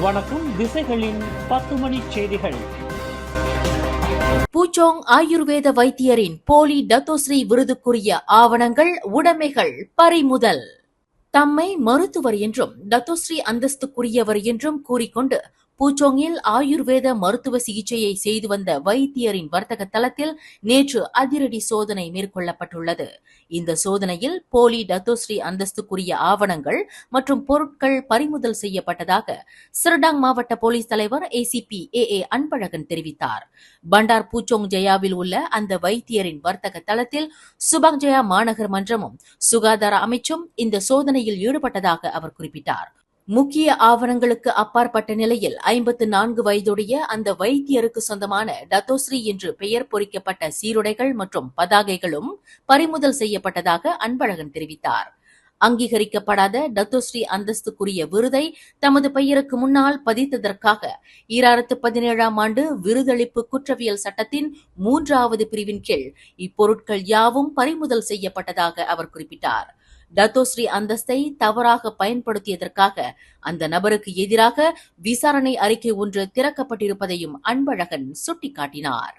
வணக்கம். திசைகளின் 10 மணி செய்திகள். பூச்சோங் ஆயுர்வேத வைத்தியரின் போலி டத்தோஸ்ரீ விருதுக்குரிய ஆவணங்கள் உடைமைகள் பறிமுதல். தம்மை மருத்துவர் என்றும் டத்தோஸ்ரீ அந்தஸ்துக்குரியவர் என்றும் கூறிக்கொண்டு பூச்சோங்கில் ஆயுர்வேத மருத்துவ சிகிச்சையை செய்து வந்த வைத்தியரின் வர்த்தக தளத்தில் நேற்று அதிரடி சோதனை மேற்கொள்ளப்பட்டுள்ளது. இந்த சோதனையில் போலி டத்தோஸ்ரீ அந்தஸ்துக்குரிய ஆவணங்கள் மற்றும் பொருட்கள் பறிமுதல் செய்யப்பட்டதாக சிரடாங் மாவட்ட போலீஸ் தலைவர் ACP AA அன்பழகன் தெரிவித்தார். பண்டார் பூச்சோங் ஜெயாவில் உள்ள அந்த வைத்தியரின் வர்த்தக தளத்தில் சுபாங் ஜெயா மாநகர் மன்றமும் சுகாதார அமைச்சும் இந்த சோதனையில் ஈடுபட்டதாக அவர் குறிப்பிட்டார். முக்கிய ஆவணங்களுக்கு அப்பாற்பட்ட நிலையில் 54 வயதுடைய அந்த வைத்தியருக்கு சொந்தமான டத்தோஸ்ரீ என்று பெயர் பொறிக்கப்பட்ட சீருடைகள் மற்றும் பதாகைகளும் பறிமுதல் செய்யப்பட்டதாக அன்பழகன் தெரிவித்தார். அங்கீகரிக்கப்படாத டத்தோஸ்ரீ அந்தஸ்துக்குரிய விருதை தமது பெயருக்கு முன்னால் பதித்ததற்காக 2017ஆம் ஆண்டு விருதளிப்பு குற்றவியல் சட்டத்தின் 3வது பிரிவின் கீழ் இப்பொருட்கள் யாவும் பறிமுதல் செய்யப்பட்டதாக அவர் குறிப்பிட்டார். டத்தோஸ்ரீ அந்தஸ்தை தவறாக பயன்படுத்தியதற்காக அந்த நபருக்கு எதிராக விசாரணை அறிக்கை ஒன்று திறக்கப்பட்டிருப்பதையும் அன்பழகன் சுட்டிக்காட்டினார்.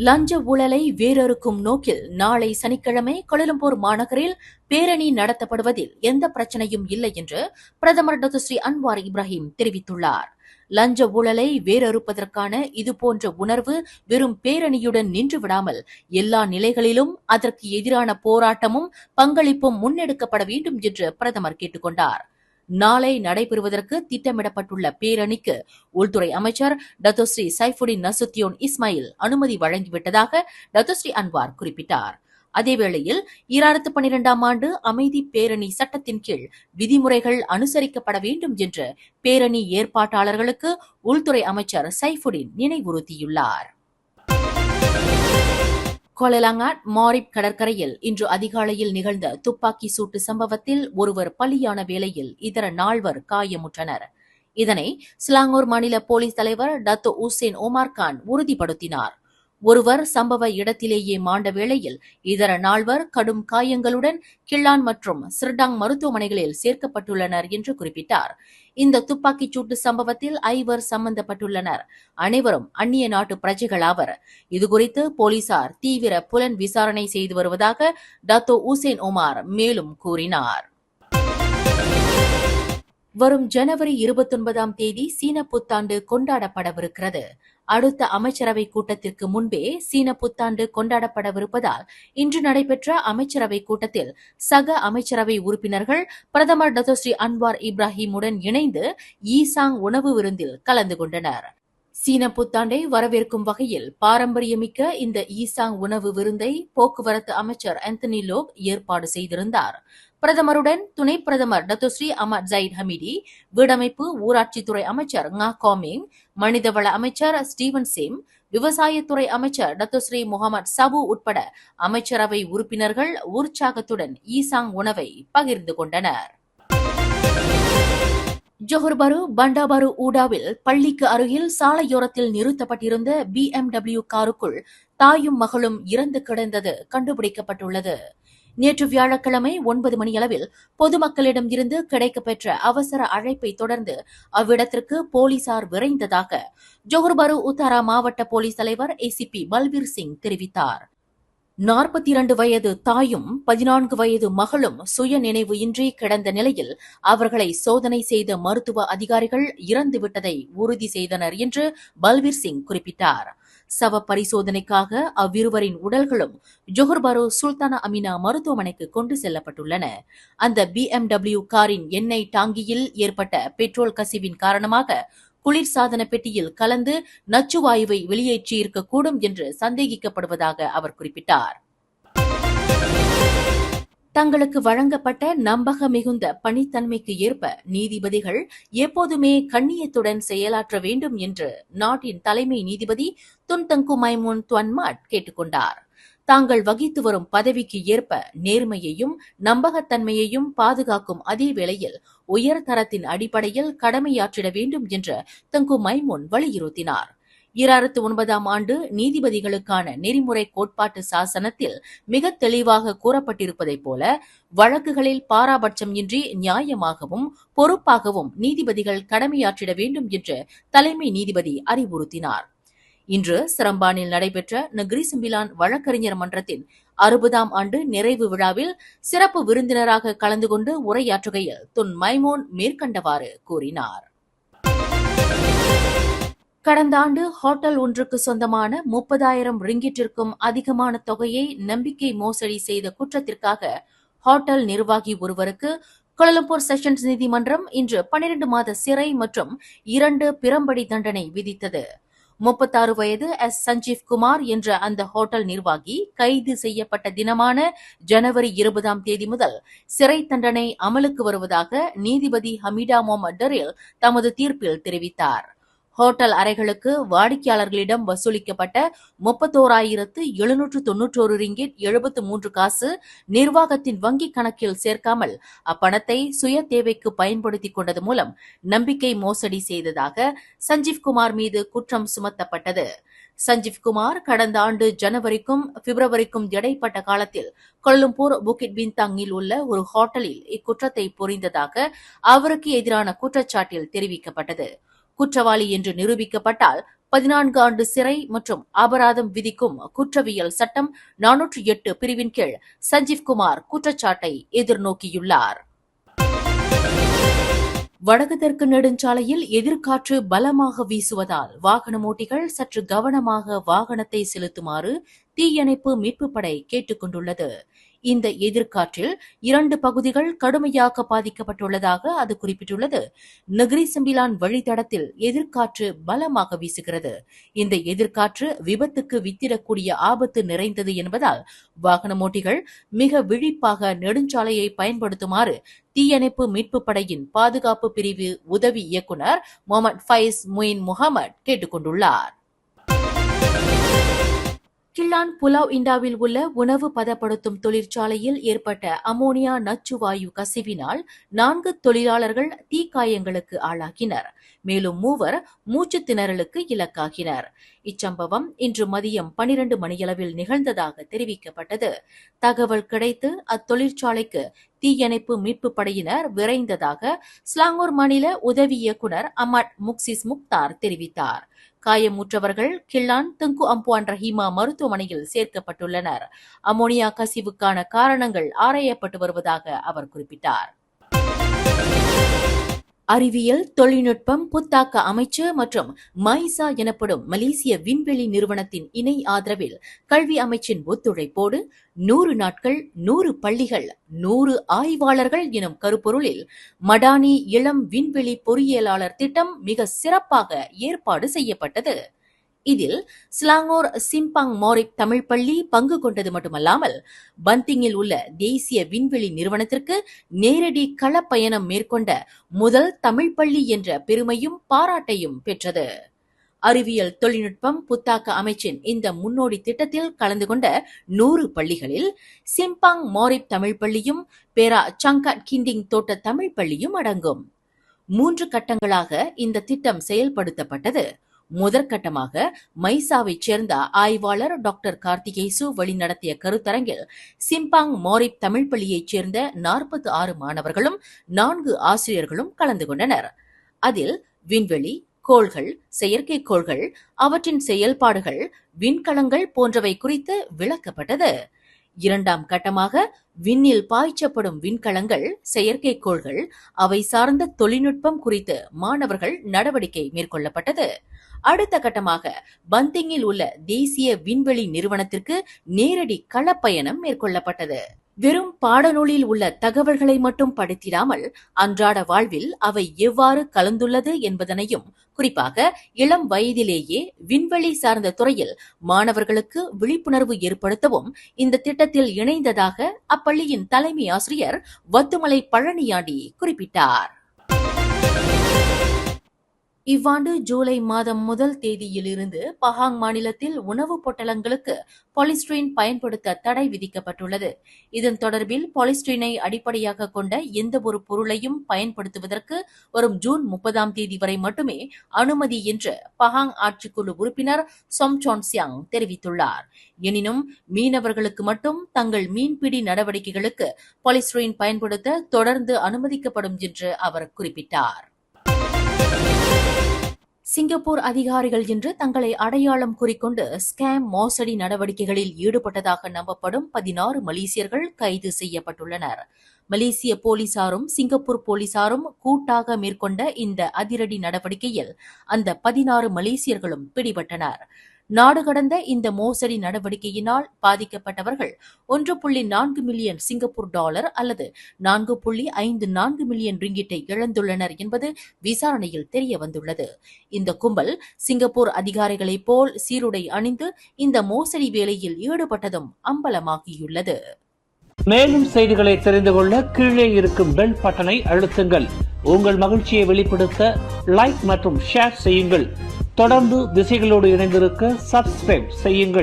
லஞ்ச ஊழலை வேரறுக்கும் நோக்கில் நாளை சனிக்கிழமை கோலாலம்பூர் மாநகரில் பேரணி நடத்தப்படுவதில் எந்த பிரச்சனையும் இல்லை என்று பிரதமர் டத்தோஸ்ரீ அன்வார் இப்ராஹிம் தெரிவித்துள்ளார். லஞ்ச ஊழலை வேரறுப்பதற்கான இதுபோன்ற உணர்வு வெறும் பேரணியுடன் நின்றுவிடாமல் எல்லா நிலைகளிலும் அதற்கு எதிரான போராட்டமும் பங்களிப்பும் முன்னெடுக்கப்பட வேண்டும் என்று பிரதமர் கேட்டுக் கொண்டார். நாளை நடைபெறுவதற்கு திட்டமிடப்பட்டுள்ள பேரணிக்கு உள்துறை அமைச்சர் டத்தோஸ்ரீ சைஃபுடின் நசுத்தியோன் இஸ்மாயில் அனுமதி வழங்கிவிட்டதாக டத்தோஸ்ரீ அன்வார் குறிப்பிட்டார். அதேவேளையில் 2012ஆம் ஆண்டு அமைதி பேரணி சட்டத்தின் கீழ் விதிமுறைகள் அனுசரிக்கப்பட வேண்டும் என்று பேரணி ஏற்பாட்டாளர்களுக்கு உள்துறை அமைச்சர் சைஃபுடின் நினைவுறுத்தியுள்ளார். கோலாலங்காட் மாரிப் கடற்கரையில் இன்று அதிகாலையில் நிகழ்ந்த துப்பாக்கி சூட்டு சம்பவத்தில் ஒருவர் பலியான வேளையில் இதர 4 காயமுற்றனர். இதனை சிலாங்கூர் மாநில போலீஸ் தலைவர் டத்தோ உசேன் ஒமார் கான் உறுதிப்படுத்தினார். ஒருவர் சம்பவ இடத்திலேயே மாண்ட வேளையில் இதர 4 கடும் காயங்களுடன் கிள்ளான் மற்றும் சிரடாங் மருத்துவமனைகளில் சேர்க்கப்பட்டுள்ளனர் என்று குறிப்பிட்டார். இந்த துப்பாக்கிச் சூட்டு சம்பவத்தில் 5 சம்பந்தப்பட்டுள்ளனர். அனைவரும் அந்நிய நாட்டு பிரஜைகளாவர். இதுகுறித்து போலீசார் தீவிர புலன் விசாரணை செய்து வருவதாக டத்தோ உசேன் ஒமார் மேலும் கூறினார். வரும் ஜனவரி 29ஆம் தேதி சீன புத்தாண்டு கொண்டாடப்படவிருக்கிறது. அடுத்த அமைச்சரவை கூட்டத்திற்கு முன்பே சீன புத்தாண்டு கொண்டாடப்படவிருப்பதால் இன்று நடைபெற்ற அமைச்சரவை கூட்டத்தில் சக அமைச்சரவை உறுப்பினர்கள் பிரதமர் டத்தோஸ்ரீ அன்வார் இப்ராஹிமுடன் இணைந்து ஈசாங் உணவு விருந்தில் கலந்து கொண்டனர். சீன புத்தாண்டை வரவேற்கும் வகையில் பாரம்பரியமிக்க இந்த ஈசாங் உணவு விருந்தை போக்குவரத்து அமைச்சர் ஆந்தனி லோக் ஏற்பாடு செய்திருந்தார். பிரதமருடன் துணை பிரதமர் டத்தோஸ்ரீ அமட் ஜயிட் ஹமிடி, வீடமைப்பு ஊராட்சித்துறை அமைச்சர் ngா கோமிங், மனிதவள அமைச்சர் ஸ்டீவன் சிம், விவசாயத்துறை அமைச்சர் டத்தோஸ்ரீ முகமது சபு உட்பட அமைச்சரவை உறுப்பினர்கள் உற்சாகத்துடன் ஈசாங் உணவை பகிர்ந்து கொண்டனர். ஜோஹர் பாரு பண்டாபாரு ஊடாவில் பள்ளிக்கு அருகில் சாலையோரத்தில் நிறுத்தப்பட்டிருந்த BMW காருக்குள் தாயும் மகளும் இறந்து கிடந்தது கண்டுபிடிக்கப்பட்டுள்ளது. நேற்று வியாழக்கிழமை 9 மணியளவில் பொதுமக்களிடம் இருந்து கிடைக்கப்பெற்ற அவசர அழைப்பை தொடர்ந்து அவ்விடத்திற்கு போலீசார் விரைந்ததாக ஜோஹர் பாரு உத்தாரா மாவட்ட போலீஸ் தலைவர் ACP பல்பீர் சிங் தெரிவித்தார். 42 வயது தாயும் 14 வயது மகளும் சுய நினைவு இன்றி கிடந்த நிலையில் அவர்களை சோதனை செய்த மருத்துவ அதிகாரிகள் இறந்துவிட்டதை உறுதி செய்தனர் என்று பல்பீர் சிங் குறிப்பிட்டார். சவ பரிசோதனைக்காக அவ்விருவரின் உடல்களும் ஜோஹர் பாரு சுல்தானா அமினா மருத்துவமனைக்கு கொண்டு செல்லப்பட்டுள்ளன. அந்த BMW காரின் எண்ணெய் டாங்கியில் ஏற்பட்ட பெட்ரோல் கசிவின் காரணமாக குளிர்சாதன பெட்டியில் கலந்து நச்சுவாயுவை வெளியேற்றியிருக்கக்கூடும் என்று சந்தேகிக்கப்படுவதாக அவர் குறிப்பிட்டார். தங்களுக்கு வழங்கப்பட்ட நம்பக மிகுந்த பணித்தன்மைக்கு ஏற்ப நீதிபதிகள் எப்போதுமே கண்ணியத்துடன் செயலாற்ற வேண்டும் என்று நாட்டின் தலைமை நீதிபதி துன் தங்கு மைமூன் துவன்மாட் கேட்டுக் கொண்டார். தாங்கள் வகித்து வரும் பதவிக்கு ஏற்ப நேர்மையையும் நம்பகத்தன்மையையும் பாதுகாக்கும் அதே வேளையில் உயர் தரத்தின் அடிப்படையில் கடமையாற்றிட வேண்டும் என்று தங்கு மைமூன் வலியுறுத்தினார். 2009ஆம் ஆண்டு நீதிபதிகளுக்கான நெறிமுறை கோட்பாட்டு சாசனத்தில் மிக தெளிவாக கூறப்பட்டிருப்பதைப் போல வழக்குகளில் பாராபட்சம் இன்றி நியாயமாகவும் பொறுப்பாகவும் நீதிபதிகள் கடமையாற்றிட வேண்டும் என்று தலைமை நீதிபதி அறிவுறுத்தினார். இன்று சிரம்பானில் நடைபெற்ற நெகிரி செம்பிலான் வழக்கறிஞர் மன்றத்தின் 60ஆம் ஆண்டு நிறைவு விழாவில் சிறப்பு விருந்தினராக கலந்து கொண்டு உரையாற்றுகையில் துன் மைமூன் மேற்கண்டவாறு கூறினார். கடந்த ஆண்டு ஹோட்டல் ஒன்றுக்கு சொந்தமான 30,000 ரிங்கிட்டிற்கும் அதிகமான தொகையை நம்பிக்கை மோசடி செய்த குற்றத்திற்காக ஹோட்டல் நிர்வாகி ஒருவருக்கு கோலாலம்பூர் செஷன்ஸ் நீதிமன்றம் இன்று 12 மாத சிறை மற்றும் 2 பிறம்படி தண்டனை விதித்தது. 36 வயது சஞ்சீவ் குமார் என்ற அந்த ஹோட்டல் நிர்வாகி கைது செய்யப்பட்ட தினமான ஜனவரி 20ஆம் தேதி முதல் சிறை தண்டனை அமலுக்கு வருவதாக நீதிபதி ஹமீடா முகமது டரில் தமது தீர்ப்பில் தெரிவித்தார். ஹோட்டல் அறைகளுக்கு வாடிக்கையாளர்களிடம் வசூலிக்கப்பட்ட 31,791 ரிங்கிட் 73 காசு நிர்வாகத்தின் வங்கிக் கணக்கில் சேர்க்காமல் அப்பணத்தை சுய தேவைக்கு பயன்படுத்திக் கொண்டது மூலம் நம்பிக்கை மோசடி செய்ததாக சஞ்சீவ்குமார் மீது குற்றம் சுமத்தப்பட்டது. சஞ்சீவ்குமார் கடந்த ஆண்டு ஜனவரிக்கும் பிப்ரவரிக்கும் இடைப்பட்ட காலத்தில் கோலாலம்பூர் புக்கிட் பின்தாங்கில் உள்ள ஒரு ஹோட்டலில் இக்குற்றத்தை புரிந்ததாக அவருக்கு எதிரான குற்றச்சாட்டில் தெரிவிக்கப்பட்டது. குற்றவாளி என்று நிரூபிக்கப்பட்டால் 14 ஆண்டு சிறை மற்றும் அபராதம் விதிக்கும் குற்றவியல் சட்டம் 408 பிரிவின் கீழ் சஞ்சீவ்குமார் குற்றச்சாட்டை எதிர்நோக்கியுள்ளார். வடக்கு தெற்கு நெடுஞ்சாலையில் எதிர்காற்று பலமாக வீசுவதால் வாகன ஓட்டிகள் சற்று கவனமாக வாகனத்தை செலுத்துமாறு தீயணைப்பு மீட்புப் படை கேட்டுக் கொண்டுள்ளது. இந்த எதிர்காற்றில் 2 பகுதிகள் கடுமையாக பாதிக்கப்பட்டுள்ளதாக அது குறிப்பிட்டுள்ளது. நெகிரி செம்பிலான் வழித்தடத்தில் எதிர்காற்று பலமாக வீசுகிறது. இந்த எதிர்காற்று விபத்துக்கு வித்திடக்கூடிய ஆபத்து நிறைந்தது என்பதால் வாகன ஓட்டிகள் மிக விழிப்பாக நெடுஞ்சாலையை பயன்படுத்துமாறு தீயணைப்பு மீட்புப் படையின் பாதுகாப்பு பிரிவு உதவி இயக்குநர் முகமது ஃபைஸ் முயின் முகமது கேட்டுக் கொண்டுள்ளார். கிள்ளான் புலாவ் இண்டாவில் உள்ள உணவு பதப்படுத்தும் தொழிற்சாலையில் ஏற்பட்ட அமோனியா நச்சு வாயு கசிவினால் 4 தொழிலாளர்கள் தீக்காயங்களுக்கு ஆளாகினர். மேலும் 3 மூச்சு திணறலுக்கு இலக்காகினர். இச்சம்பவம் இன்று மதியம் 12 மணியளவில் நிகழ்ந்ததாக தெரிவிக்கப்பட்டது. தகவல் கிடைத்து அத்தொழிற்சாலைக்கு தீயணைப்பு மீட்புப் படையினர் விரைந்ததாக ஸ்லாங்கூர் மாநில உதவி இயக்குநர் அமட் முக்சிஸ் முக்தார் தெரிவித்தார். காயமுற்றவர்கள் கிள்ளான் தங்கு அம்புவான் ரஹீமா மருத்துவமனையில் சேர்க்கப்பட்டுள்ளனர். அமோனியா கசிவுக்கான காரணங்கள் ஆராயப்பட்டு வருவதாக அவர் குறிப்பிட்டார். அறிவியல் தொழில்நுட்பம் புத்தாக்க அமைச்சு மற்றும் மைசா எனப்படும் மலேசிய விண்வெளி நிறுவனத்தின் இணை ஆதரவில் கல்வி அமைச்சின் ஒத்துழைப்போடு 100 நாட்கள் 100 பள்ளிகள் 100 ஆய்வாளர்கள் எனும் கருப்பொருளில் மடானி இளம் விண்வெளி பொறியியலாளர் திட்டம் மிக சிறப்பாக ஏற்பாடு செய்யப்பட்டது. இதில் ஸ்லாங்கூர் சிம்பாங் மோரிப் தமிழ் பள்ளி பங்கு கொண்டது மட்டுமல்லாமல் பந்திங்கில் உள்ள தேசிய விண்வெளி நிறுவனத்திற்கு நேரடி களப்பயணம் மேற்கொண்ட முதல் தமிழ் பள்ளி என்ற பெருமையும் பாராட்டையும் பெற்றது. அறிவியல் தொழில்நுட்பம் புத்தாக்க அமைச்சின் இந்த முன்னோடி திட்டத்தில் கலந்து கொண்ட 100 பள்ளிகளில் சிம்பாங் மோரிப் தமிழ் பள்ளியும் பேரா சங்காட் கிண்டிங் தோட்ட தமிழ் பள்ளியும் அடங்கும். 3 கட்டங்களாக இந்த திட்டம் செயல்படுத்தப்பட்டது. முதற்கட்டமாக மைசாவைச் சேர்ந்த ஆய்வாளர் டாக்டர் கார்த்திகேசு வழிநடத்திய கருத்தரங்கில் சிம்பாங் மோரிப் தமிழ் பள்ளியைச் சேர்ந்த 46 மாணவர்களும் 4 ஆசிரியர்களும் கலந்து கொண்டனர். அதில் விண்வெளி, கோள்கள், செயற்கைக்கோள்கள், அவற்றின் செயல்பாடுகள், விண்கலங்கள் போன்றவை குறித்து விளக்கப்பட்டது. 2ஆம் கட்டமாக விண்ணில் பாய்ச்சப்படும் விண்கலங்கள், செயற்கைக்கோள்கள், அவை சார்ந்த தொழில்நுட்பம் குறித்து மாணவர்கள் நடவடிக்கை மேற்கொள்ளப்பட்டது. அடுத்த கட்டமாக பந்திங்கில் உள்ள தேசிய விண்வெளி நிறுவனத்திற்கு நேரடி களப்பயணம் மேற்கொள்ளப்பட்டது. வெறும் பாடநூலில் உள்ள தகவல்களை மட்டும் படித்திடாமல் அன்றாட வாழ்வில் அவை எவ்வாறு கலந்துள்ளது என்பதனையும், குறிப்பாக இளம் வயதிலேயே விண்வெளி சார்ந்த துறையில் மாணவர்களுக்கு விழிப்புணர்வு ஏற்படுத்தவும் இந்த திட்டத்தில் இணைந்ததாக அப்பள்ளியின் தலைமை ஆசிரியர் வத்துமலை பழனியாண்டி குறிப்பிட்டார். இவ்வாண்டு ஜூலை மாதம் 1 தேதியிலிருந்து பஹாங் மாநிலத்தில் உணவுப் பொட்டலங்களுக்கு பாலிஸ்டிரீன் பயன்படுத்த தடை விதிக்கப்பட்டுள்ளது. இதன் தொடர்பில் பாலிஸ்டிரீனை அடிப்படையாக கொண்ட எந்தவொரு பொருளையும் பயன்படுத்துவதற்கு வரும் ஜூன் 30 தேதி வரை மட்டுமே அனுமதி என்று பஹாங் ஆட்சிக்குழு உறுப்பினர் சொம் சான்சியாங் தெரிவித்துள்ளார். எனினும் மீனவர்களுக்கு மட்டும் தங்கள் மீன்பிடி நடவடிக்கைகளுக்கு பாலிஸ்டிரீன் பயன்படுத்த தொடர்ந்து அனுமதிக்கப்படும் என்று அவர் குறிப்பிட்டார். சிங்கப்பூர் அதிகாரிகள் இன்று தங்களை அடையாளம் குறிக்கொண்டு ஸ்கேம் மோசடி நடவடிக்கைகளில் ஈடுபட்டதாக நம்பப்படும் 16 மலேசியர்கள் கைது செய்யப்பட்டுள்ளனர். மலேசிய போலீசாரும் சிங்கப்பூர் போலீசாரும் கூட்டாக மேற்கொண்ட இந்த அதிரடி நடவடிக்கையில் அந்த 16 மலேசியர்களும் பிடிபட்டனர். நாடு கடந்த இந்த மோசடி நடவடிக்கையினால் பாதிக்கப்பட்டவர்கள் 1.4 மில்லியன் சிங்கப்பூர் டாலர் அல்லது 4.54 மில்லியன் ரிங்கிட்டை இழந்துள்ளனர் என்பது விசாரணையில் தெரியவந்துள்ளது. இந்த கும்பல் சிங்கப்பூர் அதிகாரிகளைப் போல் சீருடை அணிந்து இந்த மோசடி வேலையில் ஈடுபட்டதும் அம்பலமாகியுள்ளது. மேலும் செய்திகளை தெரிந்து கொள்ள கீழே இருக்கும் பெல் பட்டனை அழுத்துங்கள். உங்கள் மகிழ்ச்சியை வெளிப்படுத்த லைக் மற்றும் ஷேர் செய்யுங்கள். தொடர்ந்து திசைகளோடு இணைந்திருக்க சப்ஸ்கிரைப் செய்யுங்கள்.